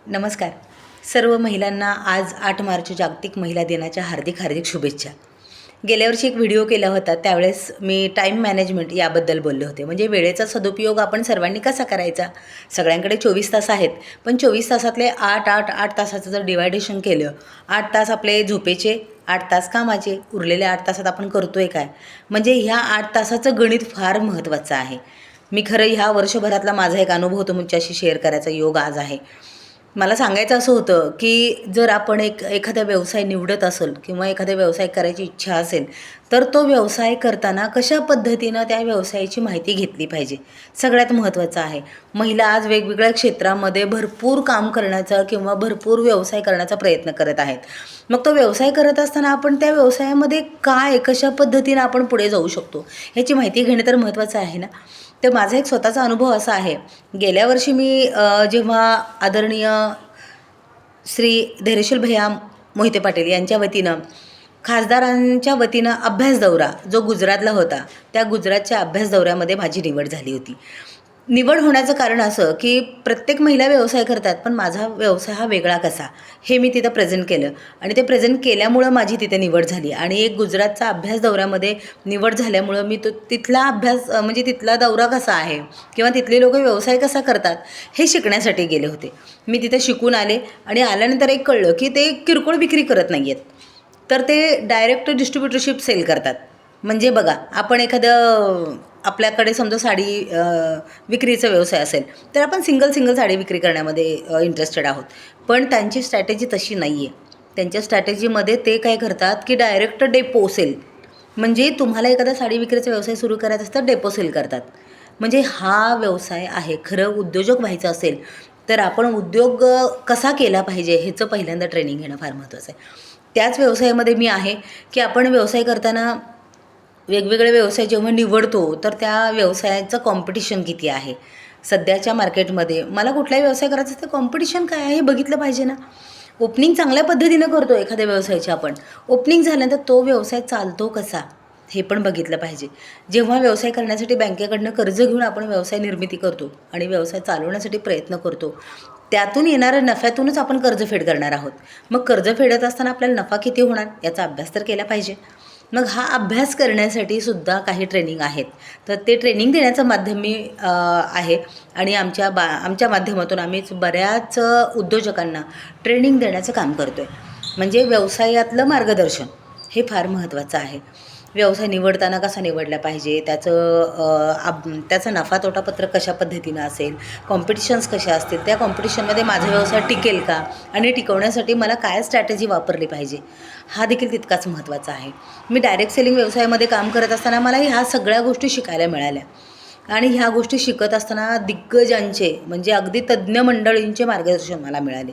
नमस्कार. सर्व महिलांना आज 8 मार्च जागतिक महिला दिनाच्या हार्दिक हार्दिक शुभेच्छा. गेल्या वर्षी एक व्हिडिओ केला होता, त्यावेळेस मी टाईम मॅनेजमेंट याबद्दल बोलले होते. म्हणजे वेळेचा सदुपयोग आपण सर्वांनी कसा करायचा. सगळ्यांकडे 24 तास आहेत, पण 24 तासातले 8 तासाचं जर डिवायडेशन केलं, 8 तास आपले झोपेचे, 8 तास कामाचे, उरलेल्या 8 तासात आपण करतोय काय. म्हणजे ह्या 8 तासाचं गणित फार महत्त्वाचं आहे. मी खरं ह्या वर्षभरातला माझा एक अनुभव तुमच्याशी शेअर करायचा योग आज आहे. मला सांगायचं असं होतं की जर आपण एखादा व्यवसाय निवडत असेल किंवा एखादा व्यवसाय करायची इच्छा असेल, तर तो व्यवसाय करताना कशा पद्धतीनं त्या व्यवसायाची माहिती घेतली पाहिजे, सगळ्यात महत्त्वाचं आहे. महिला आज वेगवेगळ्या क्षेत्रामध्ये भरपूर काम करण्याचा किंवा भरपूर व्यवसाय करण्याचा प्रयत्न करत आहेत. मग तो व्यवसाय करत असताना आपण त्या व्यवसायामध्ये कशा पद्धतीनं आपण पुढे जाऊ शकतो, ह्याची माहिती घेणं तर महत्त्वाचं आहे ना. तर माझा एक स्वतःचा अनुभव असा आहे. गेल्या वर्षी मी जेव्हा आदरणीय श्री धैर्यशील भैया मोहिते पाटील यांच्या वतीनं खासदारांच्या वतीनं अभ्यास दौरा जो गुजरातला होता, त्या गुजरातच्या अभ्यास दौऱ्यामध्ये माझी निवड झाली होती. निवड होण्याचं कारण असं की प्रत्येक महिला व्यवसाय करतात, पण माझा व्यवसाय हा वेगळा कसा, हे मी तिथं प्रेझेंट केलं आणि ते प्रेझेंट केल्यामुळं माझी तिथे निवड झाली. आणि एक गुजरातचा अभ्यास दौऱ्यामध्ये निवड झाल्यामुळं मी तिथला अभ्यास म्हणजे तिथला दौरा कसा आहे किंवा तिथले लोक व्यवसाय कसा करतात हे शिकण्यासाठी गेले होते. मी तिथे शिकून आले आणि आल्यानंतर एक कळलं की ते किरकोळ विक्री करत नाही आहेत, तर ते डायरेक्ट डिस्ट्रीब्युटरशिप सेल करतात. म्हणजे बघा, आपण एखादं आपल्याकडे समजा साडी विक्रीचा व्यवसाय असेल, तर आपण सिंगल साडी विक्री करण्यामध्ये इंटरेस्टेड आहोत. पण त्यांची स्ट्रॅटेजी तशी नाही आहे. त्यांच्या स्ट्रॅटेजीमध्ये ते काय करतात की डायरेक्ट डेपो सेल, म्हणजे तुम्हाला एखादा साडी विक्रीचा व्यवसाय सुरू करायचा असतं, डेपो सेल करतात. म्हणजे हा व्यवसाय आहे. खरं उद्योजक व्हायचं असेल तर आपण उद्योग कसा केला पाहिजे ह्याचं पहिल्यांदा ट्रेनिंग घेणं फार महत्त्वाचं आहे. त्याच व्यवसायामध्ये मी आहे की आपण व्यवसाय करताना वेगवेगळे व्यवसाय जेव्हा निवडतो, तर त्या व्यवसायाचं कॉम्पिटिशन किती आहे सध्याच्या मार्केटमध्ये. मला कुठलाही व्यवसाय करायचा तर कॉम्पिटिशन काय आहे हे बघितलं पाहिजे ना. ओपनिंग चांगल्या पद्धतीनं करतो एखाद्या व्यवसायाची आपण, ओपनिंग झाल्यानंतर तो व्यवसाय चालतो कसा हे पण बघितलं पाहिजे. जेव्हा व्यवसाय करण्यासाठी बँकेकडनं कर्ज घेऊन आपण व्यवसाय निर्मिती करतो आणि व्यवसाय चालवण्यासाठी प्रयत्न करतो, त्यातून येणाऱ्या नफ्यातूनच आपण कर्जफेड करणार आहोत. मग कर्ज फेडत असताना आपल्याला नफा किती होणार याचा अभ्यास तर केला पाहिजे. मग हा अभ्यास करण्यासाठी सुद्धा काही ट्रेनिंग आहेत. तर ते ट्रेनिंग देण्याचं माध्यम मी आहे आणि आमच्या माध्यमातून आम्हीच बऱ्याच उद्योजकांना ट्रेनिंग देण्याचं काम करतो आहे. म्हणजे व्यवसायातलं मार्गदर्शन हे फार महत्त्वाचं आहे. व्यवसाय निवडताना कसा निवडला पाहिजे, त्याचं नफा तोटा पत्रक कशा पद्धतीनं असेल, कॉम्पिटिशन्स कशा असतील, त्या कॉम्पिटिशनमध्ये माझा व्यवसाय टिकेल का आणि टिकवण्यासाठी मला काय स्ट्रॅटेजी वापरली पाहिजे, हा देखील तितकाच महत्त्वाचा आहे. मी डायरेक्ट सेलिंग व्यवसायामध्ये काम करत असताना मला ह्या सगळ्या गोष्टी शिकायला मिळाल्या आणि ह्या गोष्टी शिकत असताना दिग्गजांचे म्हणजे अगदी तज्ज्ञ मंडळींचे मार्गदर्शन मला मिळाले.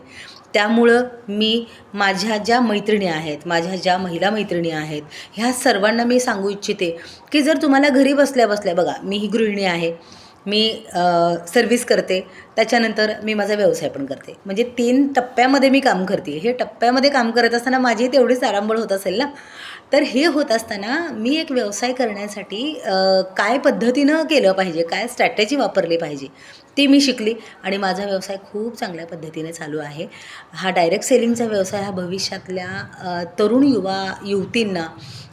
त्यामुळं मी माझ्या ज्या मैत्रिणी आहेत, माझ्या ज्या महिला मैत्रिणी आहेत, ह्या सर्वांना मी सांगू इच्छिते की जर तुम्हाला घरी बसल्या बसल्या, बघा मी ही गृहिणी आहे, मी सर्व्हिस करते, त्याच्यानंतर मी माझा व्यवसाय पण करते, म्हणजे 3 टप्प्यामध्ये मी काम करते. हे टप्प्यामध्ये काम करत असताना माझी तेवढीच तारांबळ होत असेल ना. तर हे होत असताना मी एक व्यवसाय करण्यासाठी काय पद्धतीनं केलं पाहिजे, काय स्ट्रॅटेजी वापरली पाहिजे ती मी शिकली आणि माझा व्यवसाय खूप चांगल्या पद्धतीने चालू आहे. हा डायरेक्ट सेलिंगचा व्यवसाय हा भविष्यातल्या तरुण युवतींना,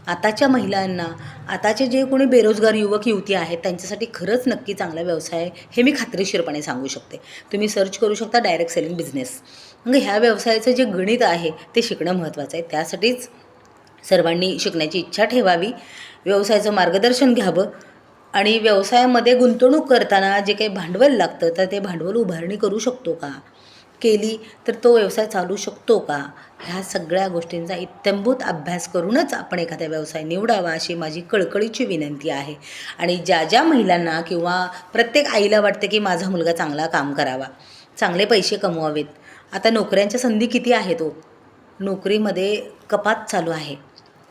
आताच्या महिलांना, आताचे जे कोणी बेरोजगार युवक युवती आहेत त्यांच्यासाठी खरंच नक्की चांगला व्यवसाय आहे, हे मी खात्रीशीरपणे सांगू शकते. तुम्ही सर्च करू शकता डायरेक्ट सेलिंग बिझनेस. मग ह्या व्यवसायाचं जे गणित आहे ते शिकणं महत्त्वाचं आहे. त्यासाठीच सर्वांनी शिकण्याची इच्छा ठेवावी, व्यवसायाचं मार्गदर्शन घ्यावं आणि व्यवसायामध्ये गुंतवणूक करताना जे काही भांडवल लागतं तर ते भांडवल उभारणी करू शकतो का, केली तर तो व्यवसाय चालू शकतो का, ह्या सगळ्या गोष्टींचा इत्थंभूत अभ्यास करूनच आपण एखादा व्यवसाय निवडावा अशी माझी कळकळीची विनंती आहे. आणि ज्या महिलांना किंवा प्रत्येक आईला वाटते की माझा मुलगा चांगला काम करावा, चांगले पैसे कमवावेत. आता नोकऱ्यांच्या संधी किती आहेत हो, नोकरीमध्ये कपात चालू आहे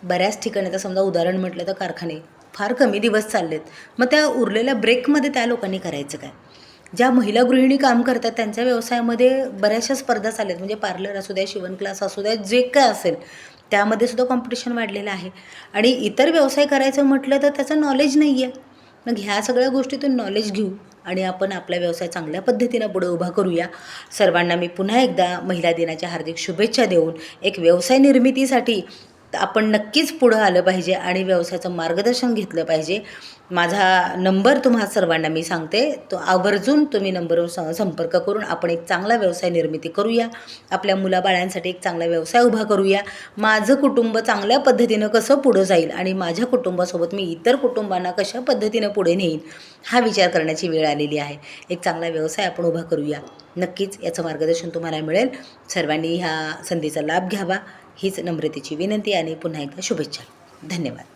बऱ्याच ठिकाणी. आता समजा उदाहरण म्हटलं तर कारखाने फार कमी दिवस चाललेत, मग त्या उरलेल्या ब्रेकमध्ये त्या लोकांनी करायचं काय. ज्या महिला गृहिणी काम करतात त्यांच्या व्यवसायामध्ये बऱ्याचशा स्पर्धा चालल्यात, म्हणजे पार्लर असू द्या, शिवण क्लास असू द्या, जे काय असेल त्यामध्ये सुद्धा कॉम्पिटिशन वाढलेलं आहे. आणि इतर व्यवसाय करायचं म्हटलं तर त्याचं नॉलेज नाही आहे. मग ह्या सगळ्या गोष्टीतून नॉलेज घेऊ आणि आपण आपला व्यवसाय चांगल्या पद्धतीनं पुढे उभा करूया. सर्वांना मी पुन्हा एकदा महिला दिनाच्या हार्दिक शुभेच्छा देऊन एक व्यवसाय निर्मितीसाठी आपण नक्कीच पुढं आलं पाहिजे आणि व्यवसायाचं मार्गदर्शन घेतलं पाहिजे. माझा नंबर तुम्हा सर्वांना मी सांगते, तो आवर्जून तुम्ही नंबरवर संपर्क करून आपण एक चांगला व्यवसाय निर्मिती करूया. आपल्या मुलाबाळांसाठी एक चांगला व्यवसाय उभा करूया. माझं कुटुंब चांगल्या पद्धतीनं कसं पुढं जाईल आणि माझ्या कुटुंबासोबत मी इतर कुटुंबांना कशा पद्धतीनं पुढे नेईन हा विचार करण्याची वेळ आलेली आहे. एक चांगला व्यवसाय आपण उभा करूया. नक्कीच याचं मार्गदर्शन तुम्हाला मिळेल. सर्वांनी ह्या संधीचा लाभ घ्यावा हीच नम्रतेची विनंती आणि पुन्हा एकदा शुभेच्छा. धन्यवाद.